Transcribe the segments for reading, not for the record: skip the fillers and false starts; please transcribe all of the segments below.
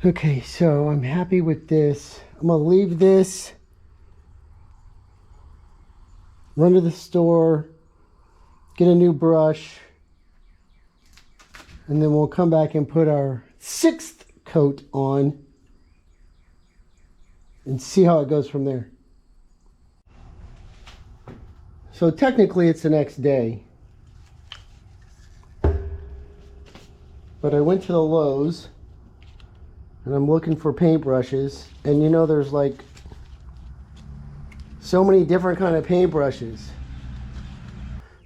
Okay, so I'm happy with this. I'm gonna leave this, run to the store, get a new brush, and then we'll come back and put our 6th coat on and see how it goes from there. So technically it's the next day, but I went to the Lowe's and I'm looking for paintbrushes, and you know there's like so many different kind of paintbrushes.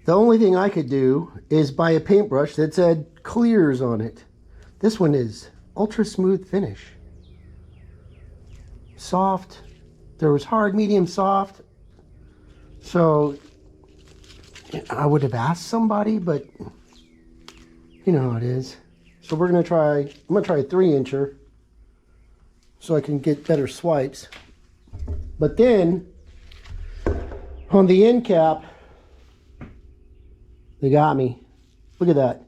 The only thing I could do is buy a paintbrush that said clears on it. This one is ultra smooth finish. Soft. There was hard, medium, soft. So I would have asked somebody, but you know how it is. So we're gonna try, I'm gonna try a 3-incher so I can get better swipes. But then on the end cap, they got me. Look at that.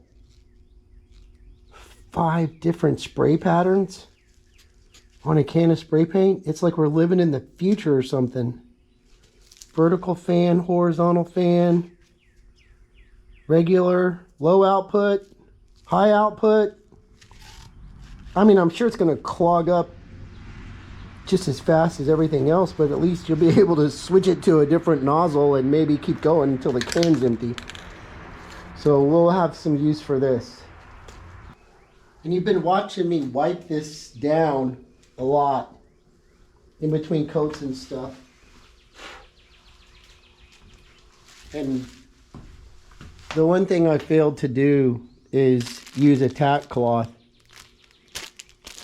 5 different spray patterns on a can of spray paint. It's like we're living in the future or something. Vertical fan, horizontal fan, regular, low output, high output. I mean, I'm sure it's going to clog up just as fast as everything else, but at least you'll be able to switch it to a different nozzle and maybe keep going until the can's empty. So we'll have some use for this. And you've been watching me wipe this down a lot in between coats and stuff. And the one thing I failed to do is use a tack cloth.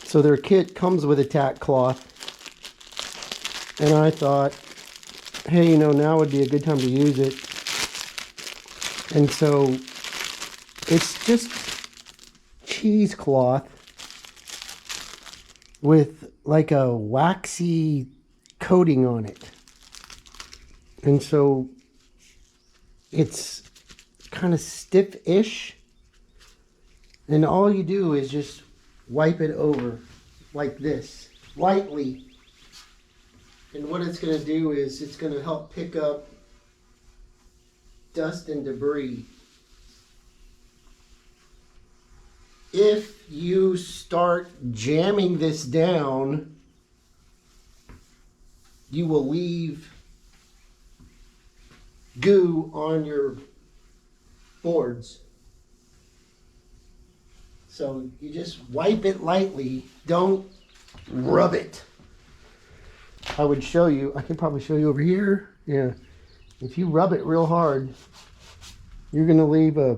So their kit comes with a tack cloth. And I thought, hey, you know, now would be a good time to use it. And so it's just cheesecloth with like a waxy coating on it. And so it's kind of stiff-ish. And all you do is just wipe it over like this, lightly. And what it's going to do is it's going to help pick up dust and debris. If you start jamming this down, you will leave goo on your boards. So you just wipe it lightly. Don't rub it. I would show you. I can probably show you over here. Yeah. If you rub it real hard, you're going to leave a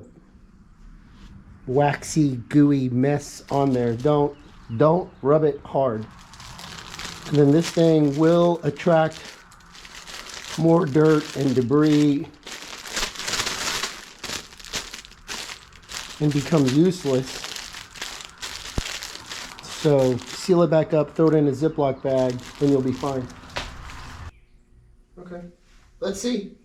waxy, gooey mess on there. Don't rub it hard. And then this thing will attract more dirt and debris and become useless. So seal it back up, throw it in a Ziploc bag, and you'll be fine. Okay, let's see.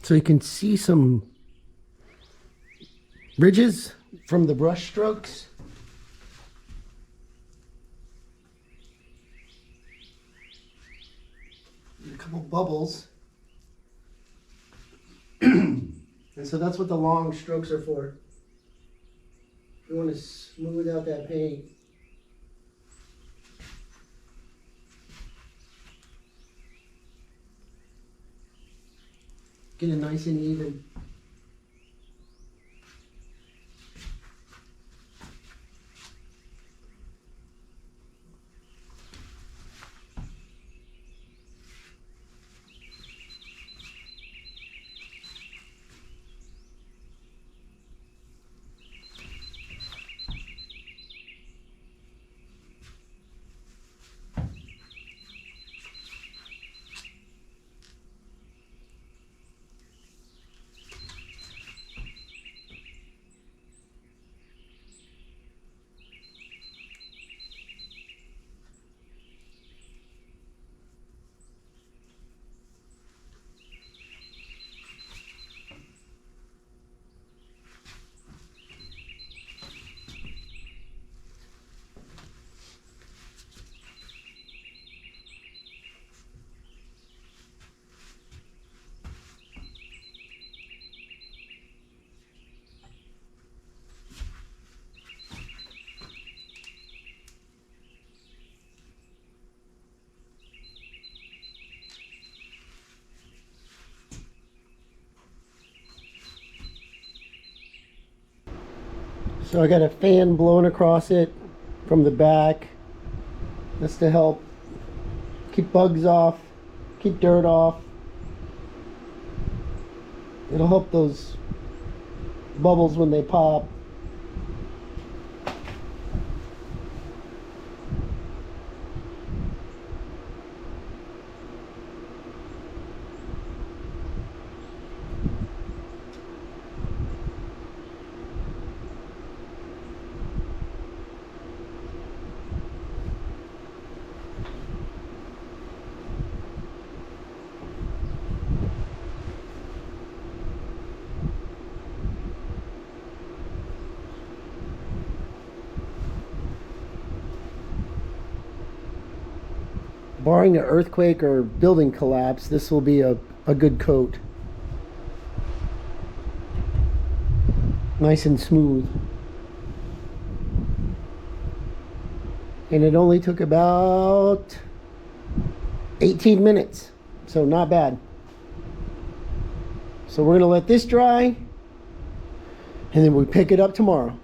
So you can see some ridges from the brush strokes. A couple bubbles. And so that's what the long strokes are for. You want to smooth out that paint. Get it nice and even. So I got a fan blowing across it from the back. That's to help keep bugs off, keep dirt off. It'll help those bubbles when they pop. Barring an earthquake or building collapse, this will be a good coat. Nice and smooth. And it only took about 18 minutes, so not bad. So we're going to let this dry, and then we pick it up tomorrow.